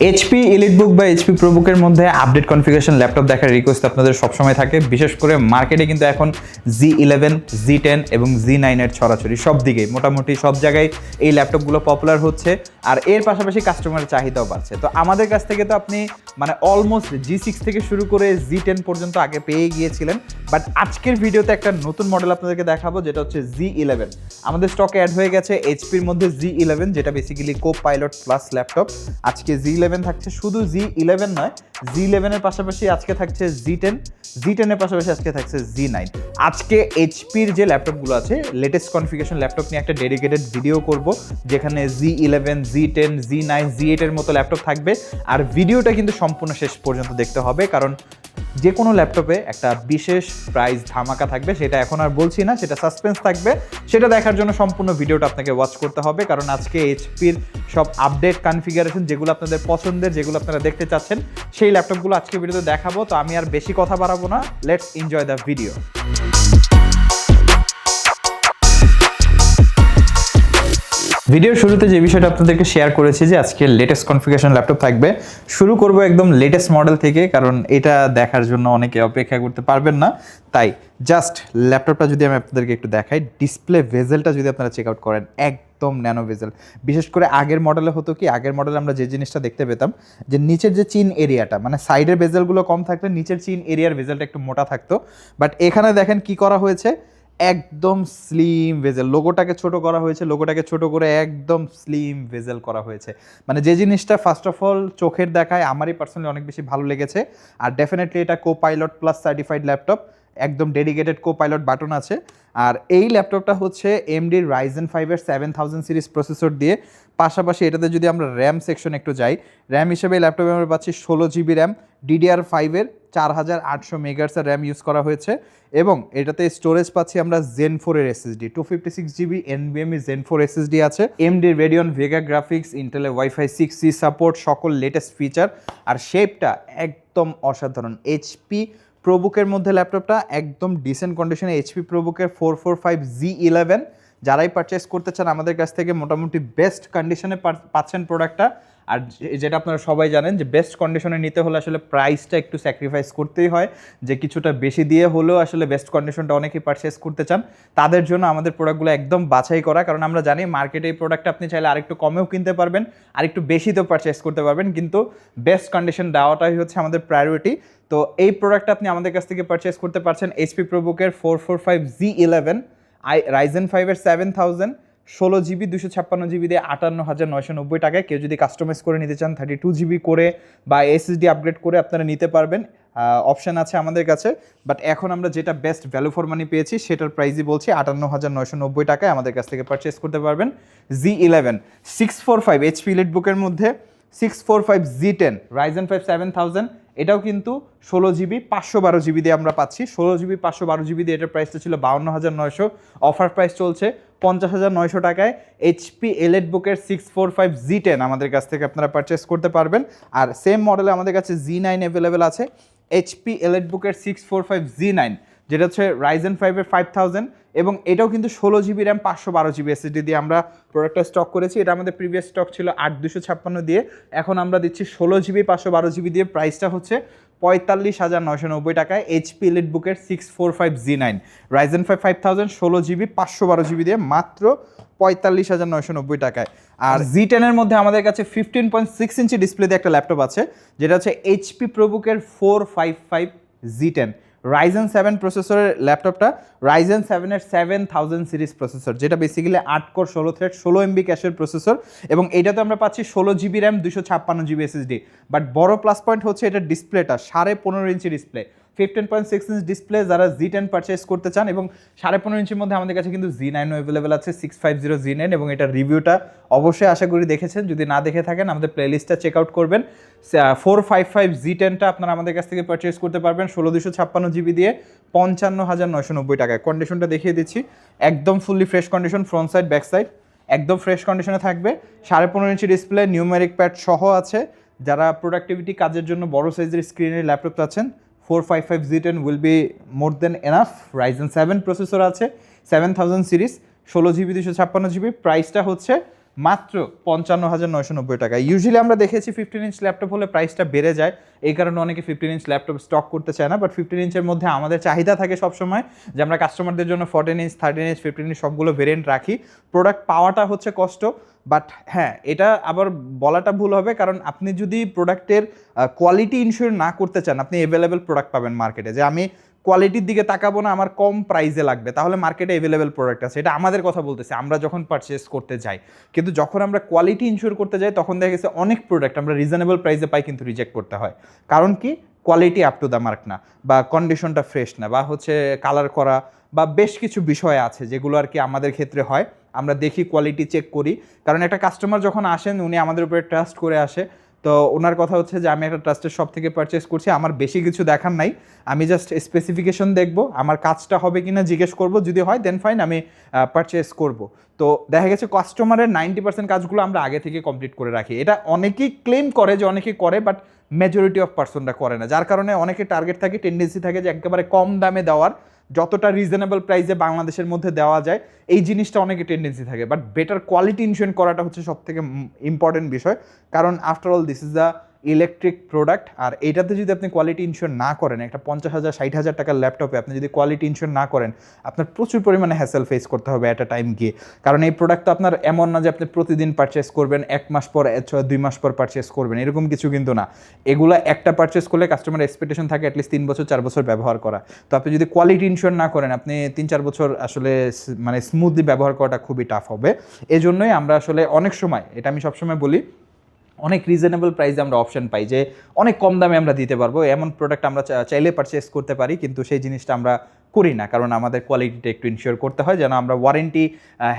HP EliteBook বা HP প্রোবুকের মধ্যে update configuration laptop দেখার রিকোয়েস্ট আপনাদের সবসময় থাকে। বিশেষ করে মার্কেটে কিন্তু এখন Z11, Z10 এবং Z9 এর ছড়াছড়ি সব দিকেই, মোটামুটি সব জায়গায় এই ল্যাপটপগুলো পপুলার হচ্ছে। আর এর পাশাপাশি কাস্টমারের চাহিদাও বাড়ছে। তো আমাদের কাছ থেকে তো আপনি মানে অলমোস্ট G6 থেকে শুরু করে Z10 পর্যন্ত আগে পেয়ে গিয়েছিলেন, বাট আজকের ভিডিওতে একটা নতুন মডেল আপনাদেরকে দেখাবো, যেটা হচ্ছে Z11। আমাদের স্টকে অ্যাড হয়ে গেছে এইচপির মধ্যে Z11, যেটা বেসিক্যালি কোপাইলট প্লাস ল্যাপটপ। আজকে Z11 থাকছে, শুধু Z11 নয়, Z11 এর পাশাপাশি আজকে থাকছে Z10, Z10 এর পাশাপাশি আজকে থাকছে Z9। আজকে এইচপির যে ল্যাপটপগুলো আছে, লেটেস্ট কনফিগারেশন ল্যাপটপ নিয়ে একটা ডেডিকেটেড ভিডিও করব, যেখানে Z11, Z10, Z9, Z8 এর মতো ল্যাপটপ থাকবে। আর ভিডিওটা কিন্তু সম্পূর্ণ শেষ পর্যন্ত দেখতে হবে, কারণ যে কোনো ল্যাপটপে একটা বিশেষ প্রাইস ধামাকা থাকবে, সেটা এখন আর বলছি না, সেটা সাসপেন্স থাকবে। সেটা দেখার জন্য সম্পূর্ণ ভিডিওটা আপনাকে ওয়াচ করতে হবে, কারণ আজকে এইচপির সব আপডেট কনফিগারেশন যেগুলো আপনাদের পছন্দের, যেগুলো আপনারা দেখতে চাচ্ছেন, সেই ল্যাপটপগুলো আজকে ভিডিওতে দেখাবো। তো আমি আর বেশি কথা বাড়াবো না, লেটস এনজয় দ্য ভিডিও। ভিডিওর শুরুতে যে বিষয়টা আপনাদেরকে শেয়ার করেছি যে আজকে লেটেস্ট কনফিগারেশন ল্যাপটপ থাকবে, শুরু করব একদম লেটেস্ট মডেল থেকে, কারণ এটা দেখার জন্য অনেকে অপেক্ষা করতে পারবেন না। তাই জাস্ট ল্যাপটপটা যদি আমি আপনাদেরকে একটু দেখাই, ডিসপ্লে ভেজেলটা যদি আপনারা চেক আউট করেন, একদম ন্যানো ভেজেল। বিশেষ করে আগের মডেলে হতো কি, আগের মডেলে আমরা যে জিনিসটা দেখতে পেতাম, যে নিচের যে চিন এরিয়াটা, মানে সাইডের ভেজেলগুলো কম থাকলে নিচের চিন এরিয়ার ভেজেলটা একটু মোটা থাকতো। বাট এখানে দেখেন কি করা হয়েছে, একদম স্লিম ভেজেল। লোগোটাকে ছোট করা হয়েছে, লোগোটাকে ছোট করে একদম স্লিম ভেজেল করা হয়েছে। মানে যে জিনিসটা ফার্স্ট অফ অল চোখের দেখায় আমারই পার্সোনালি অনেক বেশি ভালো লেগেছে। আর ডেফিনেটলি এটা কোপাইলট প্লাস সার্টিফাইড ল্যাপটপ, একদম ডেডিকেটেড কোপাইলট বাটন আছে। আর এই ল্যাপটপটা হচ্ছে AMD Ryzen 5 7000 সিরিজ প্রসেসর দিয়ে, পাশাপাশি এটাতে যদি আমরা র্যাম সেকশন একটু যাই, র্যাম হিসেবে ল্যাপটপে আমরা পাচ্ছি 16GB RAM, DDR5 4800 মেগাহার্টজের RAM use করা হয়েছে। এবং এটাতে স্টোরেজ পাচ্ছি আমরা Zen 4 এর SSD, 256GB NVMe Zen 4 SSD আছে। AMD Radeon Vega গ্রাফিক্স, ইন্টেলের Wi-Fi 6E সাপোর্ট, সকল লেটেস্ট ফিচার। আর শেপটা একদম অসাধারণ। এইচপি প্রোবুকের মধ্যে ল্যাপটপটা একদম ডিসেন্ট কন্ডিশনে, এইচপি প্রোবুকের 445 Z11 যারাই পারচেস করতে চান আমাদের কাছ থেকে মোটামুটি বেস্ট কন্ডিশনে পাচ্ছেন প্রোডাক্টটা। আর যেটা আপনারা সবাই জানেন যে বেস্ট কন্ডিশনে নিতে হলে আসলে প্রাইসটা একটু স্যাক্রিফাইস করতেই হয়, যে কিছুটা বেশি দিয়ে হলেও আসলে বেস্ট কন্ডিশনটা অনেকেই পারচেস করতে চান। তাদের জন্য আমাদের প্রোডাক্টগুলো একদম বাছাই করা, কারণ আমরা জানি মার্কেটে এই প্রোডাক্টটা আপনি চাইলে আরেকটু কমেও কিনতে পারবেন, আরেকটু বেশিতেও পারচেস করতে পারবেন, কিন্তু বেস্ট কন্ডিশন দেওয়াটাই হচ্ছে আমাদের প্রায়োরিটি। তো এই প্রোডাক্টটা আপনি আমাদের কাছ থেকে পারচেস করতে পারছেন HP প্রোবুকের 445 Z11, Ryzen 5 7000, 16GB 256GB দিয়ে 58,990 টাকায়। কেউ যদি কাস্টমাইজ করে নিতে চান 32GB করে বা SSD আপগ্রেড করে আপনারা নিতে পারবেন, অপশান আছে আমাদের কাছে। বাট এখন আমরা যেটা বেস্ট ভ্যালু ফর মানি পেয়েছি সেটার প্রাইসই বলছি 58,990 টাকায় আমাদের কাছ থেকে পারচেস করতে পারবেন। Z11 645 এইচপি এলিটবুকের মধ্যে 645 Z10 Ryzen 5 7000, এটাও কিন্তু 16GB 512GB দিয়ে আমরা পাচ্ছি। 16GB 512GB দিয়ে এটার প্রাইসটা ছিল 52,900, অফার প্রাইস চলছে 50,900 টাকায়। এইচপি এলিটবুকের 645 Z10 আমাদের কাছ থেকে আপনারা পারচেস করতে পারবেন। আর সেম মডেলে আমাদের কাছে Z9 অ্যাভেলেবেল আছে, এইচপি এলিটবুকের 645 Z9, যেটা হচ্ছে Ryzen 5 5000, এবং এটাও কিন্তু 16GB র্যাম 512GB SSD দিয়ে আমরা প্রোডাক্টটা স্টক করেছি। এটা আমাদের প্রিভিয়াস স্টক ছিল 8256 দিয়ে, এখন আমরা দিচ্ছি 16GB 512GB দিয়ে। প্রাইসটা হচ্ছে 45,990 টাকায়। HP এলিটবুকের 645 Z9 Ryzen 5 5000, 16GB 512GB দিয়ে মাত্র 45,990 টাকায়। আর Z10 এর মধ্যে আমাদের কাছে 15.6 ইঞ্চি ডিসপ্লে দিয়ে একটা ল্যাপটপ আছে, যেটা হচ্ছে এইচপি প্রোবুকের 455 Z10 Ryzen 7 প্রসেসরের ল্যাপটপটা, Ryzen 7 এর 7000 সিরিজ প্রসেসর, যেটা বেসিক্যালি 8 কোর 16 থ্রেড 16MB ক্যাশের প্রসেসর। এবং এইটাতে আমরা পাচ্ছি 16GB RAM 256GB SSD। But বড় প্লাস পয়েন্ট হচ্ছে এটার ডিসপ্লেটা 15.5 ইঞ্চি ডিসপ্লে, 15.6 ইঞ্চ ডিসপ্লে। যারা Z10 পারচেস করতে চান, এবং 15.5 ইঞ্চির মধ্যে আমাদের কাছে কিন্তু Z9 অ্যাভেলেবেল আছে, 650 Z9, এবং এটার রিভিউটা অবশ্যই আশা করি দেখেছেন। যদি না দেখে থাকেন আমাদের প্লেলিস্টটা চেক আউট করবেন। 455 Z10টা আপনারা আমাদের কাছ থেকে পারচেস করতে পারবেন 16,256GB দিয়ে 55,990 টাকায়। কন্ডিশনটা দেখিয়ে দিচ্ছি, একদম fully fresh condition, front side back side একদম ফ্রেশ কন্ডিশনে থাকবে। 15.5 ইঞ্চি ডিসপ্লে, নিউমেরিক প্যাড সহ আছে। যারা প্রোডাক্টিভিটি কাজের জন্য বড় সাইজের স্ক্রিনের ল্যাপটপ চাচ্ছেন, 455 Z10 will be more than enough. Ryzen 7 processor আছে, 7000 সিরিজ, 16GB 256GB। প্রাইসটা হচ্ছে মাত্র 55,990 টাকা। ইউজুয়ালি আমরা দেখেছি 15 ইঞ্চ ল্যাপটপ হলে প্রাইসটা বেড়ে যায়, এই কারণে অনেকে 15 ইঞ্চ ল্যাপটপ স্টক করতে চায় না। বাট 15 ইঞ্চের মধ্যে আমাদের চাহিদা থাকে সবসময় যে আমরা কাস্টমারদের জন্য 14 ইঞ্চ, 13 ইঞ্চ, 15 ইঞ্চ সবগুলো ভেরিয়েন্ট রাখি। প্রোডাক্ট পাওয়াটা হচ্ছে কষ্ট, বাট হ্যাঁ এটা আবার বলাটা ভুল হবে, কারণ আপনি যদি প্রোডাক্টের কোয়ালিটি ইনশিওর না করতে চান, আপনি অ্যাভেলেবেল প্রোডাক্ট পাবেন মার্কেটে। যে আমি কোয়ালিটির দিকে তাকাবো না, আমার কম প্রাইসে লাগবে, তাহলে মার্কেটে অ্যাভেলেবেল প্রোডাক্ট আছে। এটা আমাদের কথা বলতেছি আমরা যখন পারচেস করতে যাই। কিন্তু যখন আমরা কোয়ালিটি ইনশিওর করতে যাই তখন দেখা গেছে অনেক প্রোডাক্ট আমরা রিজনেবল প্রাইসে পাই কিন্তু রিজেক্ট করতে হয়। কারণ কি, quality up to the mark না, বা কন্ডিশনটা ফ্রেশ না, বা হচ্ছে কালার করা, বা বেশ কিছু বিষয় আছে যেগুলো আর কি আমাদের ক্ষেত্রে হয়। আমরা দেখি, কোয়ালিটি চেক করি, কারণ একটা কাস্টমার যখন আসেন উনি আমাদের উপরে ট্রাস্ট করে আসে। তো ওনার কথা হচ্ছে যে আমি একটা ট্রাস্টের শপ থেকে পারচেস করছি, আমার বেশি কিছু দেখার নাই, আমি জাস্ট স্পেসিফিকেশন দেখব, আমার কাজটা হবে কিনা জিজ্ঞেস করব, যদি হয় দেন ফাইন আমি পারচেস করব। তো দেখা গেছে কাস্টমারের 90% কাজগুলো আমরা আগে থেকে কমপ্লিট করে রাখি। এটা অনেকেই ক্লেম করে যে অনেকেই করে, বাট মেজরিটি অফ পার্সনরা করে না, যার কারণে অনেকে টার্গেট থাকে, টেন্ডেন্সি থাকে যে একেবারে কম দামে দেওয়ার, যতটা রিজনেবল প্রাইসে বাংলাদেশের মধ্যে দেওয়া যায় এই জিনিসটা অনেকে টেন্ডেন্সি থাকে। বাট বেটার কোয়ালিটি ইনশিওর করাটা হচ্ছে সব থেকে ইম্পর্টেন্ট বিষয়, কারণ after all this is the electric product. আর এইটাতে যদি আপনি কোয়ালিটি ইনশিওর না করেন, একটা 50,000 60,000 টাকার ল্যাপটপে আপনি যদি কোয়ালিটি ইনশিওর না করেন, আপনার প্রচুর পরিমাণে হ্যাসেল ফেস করতে হবে অ্যাট আ টাইম গিয়ে। কারণ এই প্রোডাক্ট তো আপনার এমন না যে আপনি প্রতিদিন পারচেস করবেন, 1 মাস পর 2 মাস পর পারচেস করবেন, এরকম কিছু কিন্তু না। এগুলো একটা পারচেস করলে কাস্টমার এক্সপেকটেশন থাকে অ্যাটলিস্ট 3 বছর 4 বছর ব্যবহার করা। তো আপনি যদি কোয়ালিটি ইনশিওর না করেন, আপনি 3-4 বছর আসলে মানে স্মুথলি ব্যবহার করাটা খুবই টাফ হবে। এজন্যই আমরা আসলে অনেক সময়, এটা আমি সবসময় বলি, অনেক রিজনেবল প্রাইসে আমরা অপশন পাই যে অনেক কম দামে আমরা দিতে পারবো, এমন প্রোডাক্ট আমরা চাইলে পারচেস করতে পারি, কিন্তু সেই জিনিসটা আমরা করি না, কারণ আমাদের কোয়ালিটিটা একটু ইনশিওর করতে হয় যেন আমরা ওয়ারেন্টি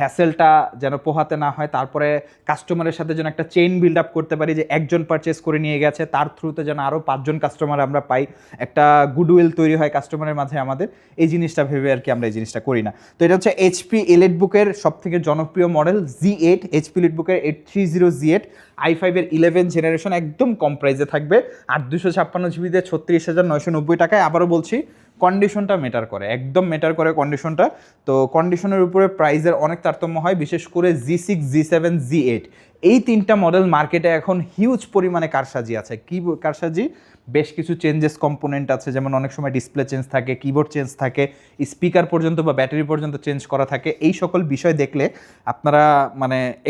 হ্যাসেলটা যেন পোহাতে না হয়। তারপরে কাস্টমারের সাথে যেন একটা চেইন বিল্ড আপ করতে পারি, যে একজন পারচেস করে নিয়ে গেছে তার থ্রুতে যেন আরও 5 জন কাস্টমার আমরা পাই, একটা গুডউইল তৈরি হয় কাস্টমারের মাঝে আমাদের। এই জিনিসটা ভেবে আর কি আমরা এই জিনিসটা করি না। তো এটা হচ্ছে এইচপি এলিটবুকের সব থেকে জনপ্রিয় model Z8, HP এলিটবুকের 830 Z8 i5 এর 11 জেনারেশন, একদম কম প্রাইসে থাকবে। আর 256 জিবিতে 36,990 টাকায়। আবারও বলছি, কন্ডিশনটা মেটার করে, একদম মেটার করে কন্ডিশনটা। তো কন্ডিশনের উপরে প্রাইসের অনেক তারতম্য হয়, বিশেষ করে G6, G7, Z8 এই 3টা মডেল মার্কেটে এখন হিউজ পরিমাণে কারসাজি আছে। কি কারসাজি? বেশ কিছু চেঞ্জেস কম্পোনেন্ট আছে, যেমন অনেক সময় ডিসপ্লে চেঞ্জ থাকে, কিবোর্ড চেঞ্জ থাকে, স্পিকার পর্যন্ত বা ব্যাটারি পর্যন্ত চেঞ্জ করা থাকে। এই সকল বিষয় দেখলে আপনারা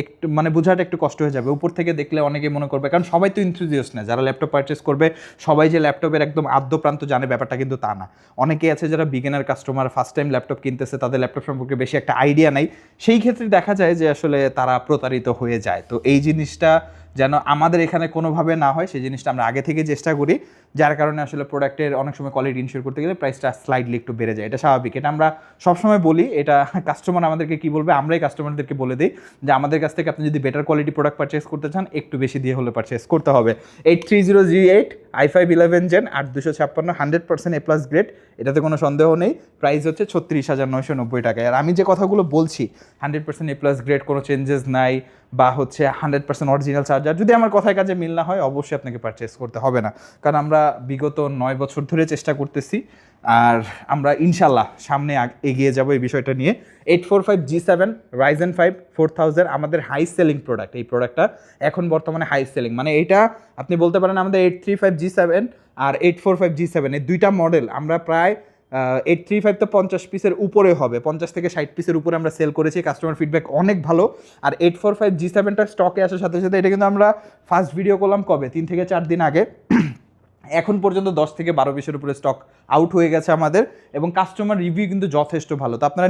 একটু বোঝাটা একটু কষ্ট হয়ে যাবে। উপর থেকে দেখলে অনেকে মনে করবে, কারণ সবাই তো ইনথুজিয়াস্ট না, যারা ল্যাপটপ পারচেস করবে সবাই যে ল্যাপটপের একদম আদ্য প্রান্ত জানে ব্যাপারটা কিন্তু তা না। অনেকেই আছে যারা beginner customer, first time laptop কিনতেছে, তাদের ল্যাপটপ সম্পর্কে বেশি একটা আইডিয়া নাই, সেই ক্ষেত্রে দেখা যায় যে আসলে তারা প্রতারিত হয়ে যায়। তো এই জিনিসটা যেন আমাদের এখানে কোনোভাবে না হয়, সেই জিনিসটা আমরা আগে থেকে চেষ্টা করি, যার কারণে আসলে প্রোডাক্টের অনেক সময় কোয়ালিটি ইনশিওর করতে গেলে প্রাইসটা স্লাইডলি একটু বেড়ে যায়। এটা স্বাভাবিক, এটা আমরা সবসময় বলি। এটা কাস্টমার আমাদেরকে কি বলবে, আমরাই কাস্টমারদেরকে বলে দিই যে আমাদের কাছ থেকে আপনি যদি বেটার কোয়ালিটি প্রোডাক্ট পারচেস করতে চান, একটু বেশি দিয়ে হলে পারচেস করতে হবে। 830 Z8 i5 11 Gen 8256 100% A+ grade, এটাতে কোনো সন্দেহ নেই। প্রাইস হচ্ছে 36,990 টাকায়। আর আমি যে কথাগুলো বলছি, 100% A+ গ্রেড, কোনো চেঞ্জেস নাই, বা হচ্ছে 100% অরিজিনাল চার্জার, যদি আমার কথায় কাজে মিল না হয় অবশ্যই আপনাকে পারচেস করতে হবে না, কারণ আমরা বিগত 9 বছর ধরে চেষ্টা করতেছি, আর আমরা ইনশাল্লাহ সামনে এগিয়ে যাব এই বিষয়টা নিয়ে। 845 G7 Ryzen 5 4000 আমাদের হাই সেলিং প্রোডাক্ট। এই প্রোডাক্টটা এখন বর্তমানে হাই সেলিং, এটা আপনি বলতে পারেন আমাদের 835 G7 আর 845 G7 এই দুইটা মডেল আমরা প্রায় 835 তো 50 পিসের উপরে হবে, 50 থেকে 60 পিসের উপরে আমরা সেল করেছি, কাস্টমার ফিডব্যাক অনেক ভালো। আর 845 G7টা স্টকে আসার সাথে সাথে, এটা কিন্তু আমরা ফার্স্ট ভিডিও করলাম কবে, 3 থেকে 4 দিন আগে, এখন পর্যন্ত 10 থেকে 12 পিসের উপরে স্টক আউট হয়ে গেছে আমাদের, এবং কাস্টমার রিভিউ কিন্তু যথেষ্ট ভালো। তো আপনারা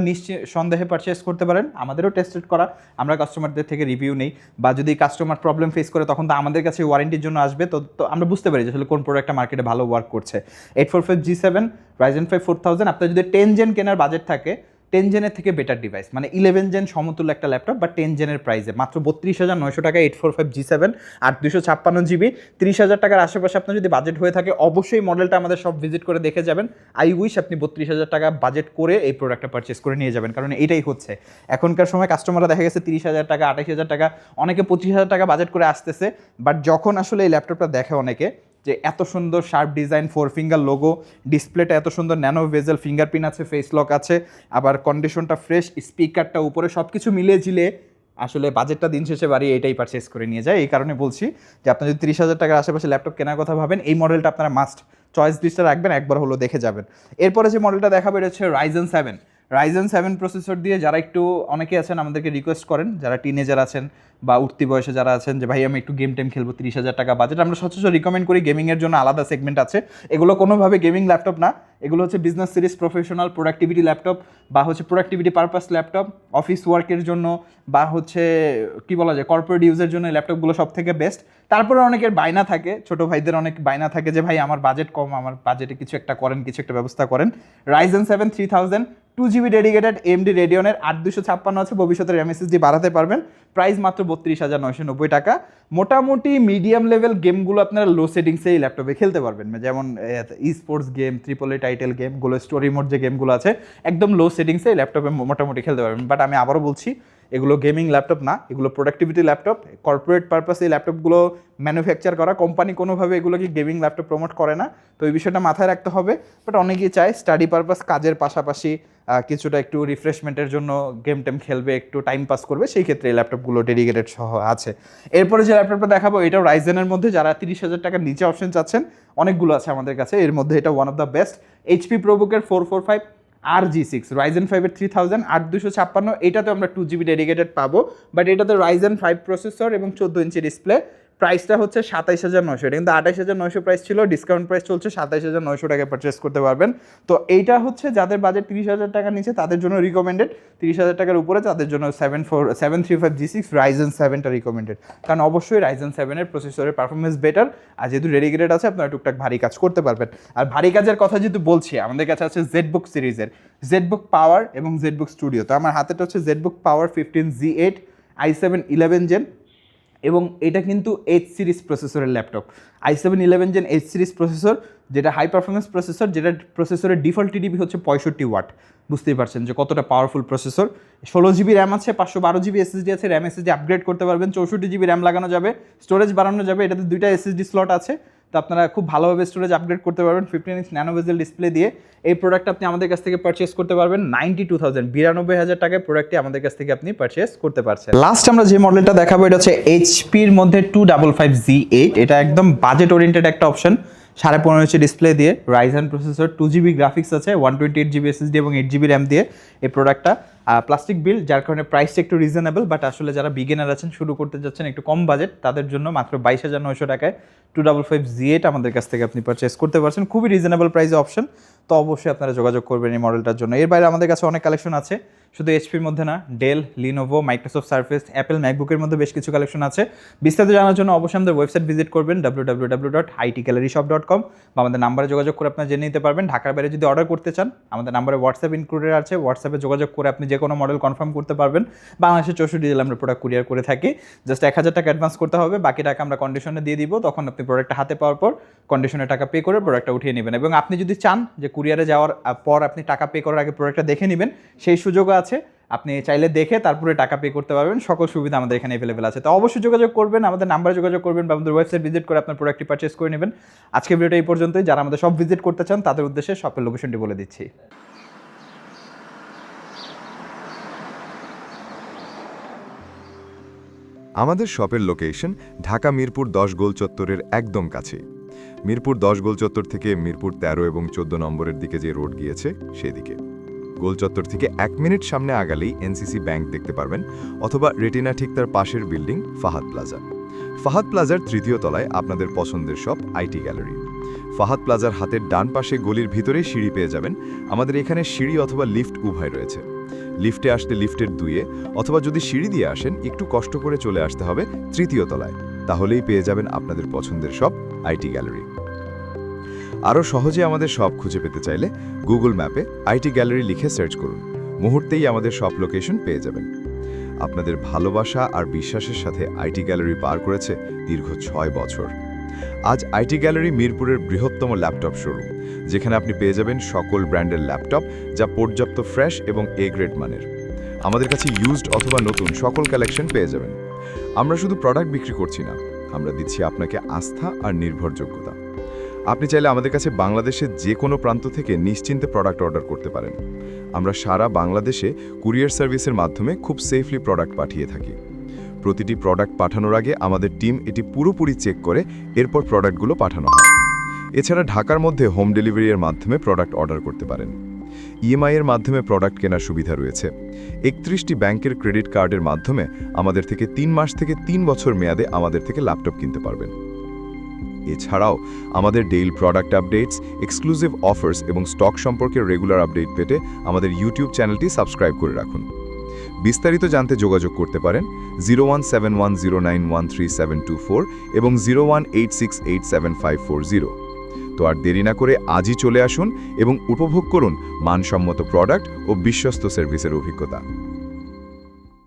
সন্দেহে পারচেস করতে পারেন, আমাদেরও টেস্টেড করা, আমরা কাস্টমারদের থেকে রিভিউ নেই, বা যদি কাস্টমার প্রবলেম ফেস করে তখন তো আমাদের কাছে ওয়ারেন্টির জন্য আসবে। তো আমরা বুঝতে পারি যে আসলে কোন প্রোডাক্টটা মার্কেটে ভালো ওয়ার্ক করছে। 845 G7 Ryzen 5 4000, আপনার যদি 10 জেন কেনার বাজেট থাকে, 10 জেনের থেকে বেটার ডিভাইস, 11 জেন সমতুল্য একটা ল্যাপটপ, বা 10 জেনের প্রাইসে মাত্র 32,900 টাকা 845 G7 আর 256 জিবি। 30,000 টাকার আশেপাশে আপনার যদি বাজেট হয়ে থাকে, অবশ্যই মডেলটা আমাদের সব ভিজিট করে দেখে যাবেন। আই উইশ আপনি 32,000 টাকা বাজেট করে এই প্রোডাক্টটা পারচেস করে নিয়ে যাবেন, কারণ এটাই হচ্ছে এখনকার সময় কাস্টমাররা দেখা গেছে 30,000 টাকা, 28,000 টাকা, অনেকে 25,000 টাকা বাজেট করে আসতেছে, বাট যখন আসলে এই ল্যাপটপটা দেখে অনেকে যে এত সুন্দর শার্প ডিজাইন, 4 ফিঙ্গার লোগো, ডিসপ্লেটা এত সুন্দর ন্যানো ভেজেল, ফিঙ্গারপ্রিন্ট আছে, ফেস লক আছে, আবার কন্ডিশনটা ফ্রেশ, স্পিকারটা উপরে, সব কিছু মিলিয়ে ঝিলে আসলে বাজেটটা দিন শেষে বাড়িয়ে এটাই পারচেস করে নিয়ে যায়। এই কারণে বলছি যে আপনি যদি 30,000 টাকার আশেপাশে ল্যাপটপ কেনার কথা ভাবেন, এই মডেলটা আপনারা মাস্ট চয়েস লিস্টে রাখবেন, একবার হলো দেখে যাবেন। এরপরে যে মডেলটা দেখাবো এটা হচ্ছে Ryzen 7 প্রসেসর দিয়ে যারা একটু অনেকে আছেন আমাদেরকে রিকোয়েস্ট করেন, যারা টিনেজার আছেন বা উঠতি বয়সে যারা আছেন যে ভাই আমি একটু গেম টেম খেলবো, 30,000 টাকা বাজেট, আমরা সচরাচর রিকমেন্ড করি গেমিংয়ের জন্য আলাদা সেগমেন্ট আছে। এগুলো কোনোভাবে গেমিং ল্যাপটপ না, এগুলো হচ্ছে business series, professional productivity laptop বা হচ্ছে প্রোডাক্টিভিটি পারপাস ল্যাপটপ, অফিস ওয়ার্কের জন্য বা হচ্ছে কি বলা যায় কর্পোরেট ইউজের জন্য এই ল্যাপটপগুলো সব থেকে বেস্ট। তারপরে অনেকের বায়না থাকে, ছোটো ভাইদের অনেক বায়না থাকে যে ভাই আমার বাজেট কম, আমার বাজেটে কিছু একটা করেন, কিছু একটা ব্যবস্থা করেন। Ryzen 7 3000 2GB ডেডিকেটেড AMD রেডিয়নের 8256 আছে, ভবিষ্যতে RAM SSD বাড়াতে পারবেন। প্রাইস মাত্র 32,990 টাকা। মোটামুটি মিডিয়াম লেভেল গেমগুলো আপনারা লো সেটিংসে এই ল্যাপটপে খেলতে পারবেন, যেমন ই স্পোর্টস গেম, AAA টাইটেল গেমগুলো, স্টোরি মোড যে গেমগুলো আছে একদম লো সেটিংসে এই ল্যাপটপে মোটামুটি খেলতে পারবেন। বাট আমি আবারও বলছি এগুলো গেমিং ল্যাপটপ না, এগুলো প্রোডাক্টিভিটি ল্যাপটপ, কর্পোরেট পারপাসে এই ল্যাপটপগুলো ম্যানুফ্যাকচার করা, কোম্পানি কোনোভাবে এগুলোকে গেমিং ল্যাপটপ প্রমোট করে না। তো এই বিষয়টা মাথায় রাখতে হবে। বাট অনেকেই চায় স্টাডি পারপাস, কাজের পাশাপাশি কিছুটা একটু রিফ্রেশমেন্টের জন্য গেম টেম খেলবে, একটু টাইম পাস করবে, সেই ক্ষেত্রে এই ল্যাপটপগুলো ডেডিকেটেড সহ আছে। এরপরে যে ল্যাপটপটা দেখাবো এটাও রাইজেনের মধ্যে, যারা 30,000 টাকার নিচে অপশন চাচ্ছেন অনেকগুলো আছে আমাদের কাছে, এর মধ্যে এটা one of the best. HP প্রোবুকের 445 RG6 Ryzen 5 3000 8256, এটাতে আমরা 2GB ডেডিকেটেড পাবো, বাট এটাতে Ryzen 5 প্রসেসর এবং 14 ইঞ্চি ডিসপ্লে। প্রাইসটা হচ্ছে 27,900, এটা কিন্তু 28,900 প্রাইস ছিল, ডিসকাউন্ট প্রাইস চলছে 27,900 টাকায় পারচেস করতে পারবেন। তো এইটা হচ্ছে যাদের বাজেট 30,000 টাকার নিচে তাদের জন্য রিকমেন্ডেড, 30,000 টাকার উপরে তাদের জন্য 735 G6 Ryzen 7টা রিকমেন্ডেড, কারণ অবশ্যই Ryzen 7 এর প্রসেসরের পারফরমেন্স বেটার, আর যেহেতু ডেডিকেটেড আছে আপনারা টুকটাক ভারী কাজ করতে পারবেন। আর ভারী কাজের কথা যেহেতু বলছি, আমাদের কাছে আছে ZBook সিরিজের ZBook পাওয়ার এবং ZBook স্টুডিও। তো আমার হাতেটা হচ্ছে ZBook পাওয়ার 15Z8 i7 11 জেন, এবং এটা কিন্তু H সিরিজ প্রসেসরের laptop. i7 11 gen H series processor, যেটা হাই পারফরমেন্স প্রসেসর, যেটা প্রসেসরের ডিফল্ট TDP হচ্ছে 65 ওয়াট। বুঝতেই পারছেন যে কতটা পাওয়ারফুল প্রসেসর। 16GB র্যাম আছে, 512GB SSD আছে, র্যাম SSD আপগ্রেড করতে পারবেন, 64GB র্যাম লাগানো যাবে, স্টোরেজ বাড়ানো যাবে, এটাতে 2টা SSD স্লট আছে। তো আপনারা খুব ভালোভাবে স্টোরেজ আপগ্রেড করতে পারবেন 15 ইঞ্চ ন্যানো বেজেল ডিসপ্লে দিয়ে। এই প্রোডাক্টটা আপনি আমাদের কাছ থেকে পারচেস করতে পারবেন 92,000 টাকায় প্রোডাক্টটি আমাদের কাছ থেকে আপনি পারচেস করতে পারছেন। লাস্ট আমরা যে মডেলটা দেখাবো এটা হচ্ছে HPর মধ্যে 255Z8, এটা একদম বাজেট ওরিয়েন্টেড একটা অপশন। 15.5 ইঞ্চি ডিসপ্লে দিয়ে, রাইজেন প্রসেসর, 2GB গ্রাফিক্স আছে, 128GB SSD এবং 8GB র্যাম দিয়ে এই প্রোডাক্টটা। প্লাস্টিক বিল্ড, যার কারণে প্রাইসটা একটু রিজনেবল, বাট আসলে যারা বিগিনার আছেন, শুরু করতে যাচ্ছেন একটু কম বাজেট, তাদের জন্য মাত্র 22,900 টাকায় 255Z8 আমাদের কাছ থেকে আপনি পারচেস করতে পারছেন, খুবই রিজনেবল প্রাইসে অপশন। তো অবশ্যই আপনারা যোগাযোগ করবেন এই মডেলটার জন্য। এর বাইরে আমাদের কাছে অনেক কালেকশন আছে, শুধু HPর মধ্যে না, Dell, Lenovo, Microsoft Surface, Apple ম্যাকবুকের মধ্যে বেশ কিছু কালেকশন আছে। বিস্তারিত জানার জন্য অবশ্যই আমাদের ওয়েবসাইট ভিজিট করবেন www.itgalleryshop.com, বা আমাদের নাম্বারে যোগাযোগ করে আপনারা জেনে নিতে পারবেন। ঢাকার বাইরে যদি অর্ডার করতে চান আমাদের নাম্বারে হোয়াটসঅ্যাপ ইনক্লুডেড আছে, হোয়াটসঅ্যাপে যোগাযোগ করে আপনি যে কোনো মডেল কনফার্ম করতে পারবেন। বাংলাদেশের 64 জেলা আমরা প্রোডাক্ট কুরিয়ার করে থাকি। জাস্ট 1,000 টাকা অ্যাডভান্স করতে হবে, বাকি টাকা আমরা কন্ডিশনে দিয়ে দিব। তখন আপনি প্রোডাক্টটা হাতে পাওয়ার পর কন্ডিশনে টাকা পে করে প্রোডাক্টটা উঠিয়ে নেবেন। এবং আপনি যদি চান যে কুরিয়ারে যাওয়ার পর আপনি টাকা পে করার আগে প্রোডাক্টটা দেখে নেবেন, সেই সুযোগও আছে। আপনি চাইলে দেখে তারপরে টাকা পে করতে পারবেন, সকল সুবিধা আমাদের এখানে অ্যাভেলেবেল আছে। তো অবশ্যই যোগাযোগ করবেন, আমাদের নাম্বারে যোগাযোগ করবেন বা আমাদের ওয়েবসাইট ভিজিট করে আপনার প্রোডাক্টটি পারচেস করে নেবেন। আজকে ভিডিওটা এই পর্যন্তই। যারা আমাদের সব ভিজিট করতে চান তাদের উদ্দেশ্যে শপের লোকেশনটি বলে দিচ্ছি। আমাদের শপের লোকেশন ঢাকা মিরপুর 10 গোল চত্বরের একদম কাছে। মিরপুর 10 গোল চত্বর থেকে মিরপুর 13 এবং 14 নম্বরের দিকে যে রোড গিয়েছে সেদিকে। গোল চত্বর থেকে 1 মিনিট সামনে আগালেই এনসিসি ব্যাংক দেখতে পারবেন, অথবা রেটিনা ঠিক তার পাশের বিল্ডিং ফাহাদ প্লাজা। ফাহাদ প্লাজার 3য় তলায় আপনাদের পছন্দের শপ আইটি গ্যালারি। ফাহাদ প্লাজার হাতের ডান পাশে গলির ভিতরে সিঁড়ি পেয়ে যাবেন। আমাদের এখানে সিঁড়ি অথবা লিফট উভয় রয়েছে। লিফটে আসতে লিফটের 2-এ, অথবা যদি সিঁড়ি দিয়ে আসেন একটু কষ্ট করে চলে আসতে হবে 3য় তলায়, তাহলেই পেয়ে যাবেন আপনাদের পছন্দের শপ আইটি গ্যালারি। আরও সহজে আমাদের শপ খুঁজে পেতে চাইলে গুগল ম্যাপে আইটি গ্যালারি লিখে সার্চ করুন, মুহূর্তেই আমাদের শপ লোকেশন পেয়ে যাবেন। আপনাদের ভালোবাসা আর বিশ্বাসের সাথে আইটি গ্যালারি পার করেছে দীর্ঘ 6 বছর। আজ আইটি গ্যালারি মিরপুরের বৃহত্তম ল্যাপটপ শোরুম, যেখানে আপনি পেয়ে যাবেন সকল ব্র্যান্ডের ল্যাপটপ, যা পর্যাপ্ত ফ্রেশ এবং এ গ্রেড মানের। আমাদের কাছে ইউজড অথবা নতুন সকল কালেকশন পেয়ে যাবেন। আমরা শুধু প্রোডাক্ট বিক্রি করছি না, আমরা দিচ্ছি আপনাকে আস্থা আর নির্ভরযোগ্যতা। আপনি চাইলে আমাদের কাছে বাংলাদেশের যে কোনো প্রান্ত থেকে নিশ্চিন্তে প্রোডাক্ট অর্ডার করতে পারেন। আমরা সারা বাংলাদেশে কুরিয়ার সার্ভিসের মাধ্যমে খুব সেফলি প্রোডাক্ট পাঠিয়ে থাকি। প্রতিটি প্রোডাক্ট পাঠানোর আগে আমাদের টিম এটি পুরোপুরি চেক করে এরপর প্রোডাক্টগুলো পাঠানো হয়। এছাড়া ঢাকার মধ্যে হোম ডেলিভারির মাধ্যমে প্রোডাক্ট অর্ডার করতে পারেন। ইএমআই এর মাধ্যমে প্রোডাক্ট কেনার সুবিধা রয়েছে। 31টি ব্যাংকের ক্রেডিট কার্ডের মাধ্যমে আমাদের থেকে 3 মাস থেকে 3 বছর মেয়াদে আমাদের থেকে ল্যাপটপ কিনতে পারবেন। এছাড়াও আমাদের daily product updates, exclusive offers এবং স্টক সম্পর্কে রেগুলার আপডেট পেতে আমাদের ইউটিউব চ্যানেলটি সাবস্ক্রাইব করে রাখুন। বিস্তারিত জানতে যোগাযোগ করতে পারেন 0171091374 এবং 0186875540। তো আর দেরি না করে আজই চলে আসুন এবং উপভোগ করুন মানসম্মত প্রোডাক্ট ও বিশ্বস্ত সার্ভিসের অভিজ্ঞতা।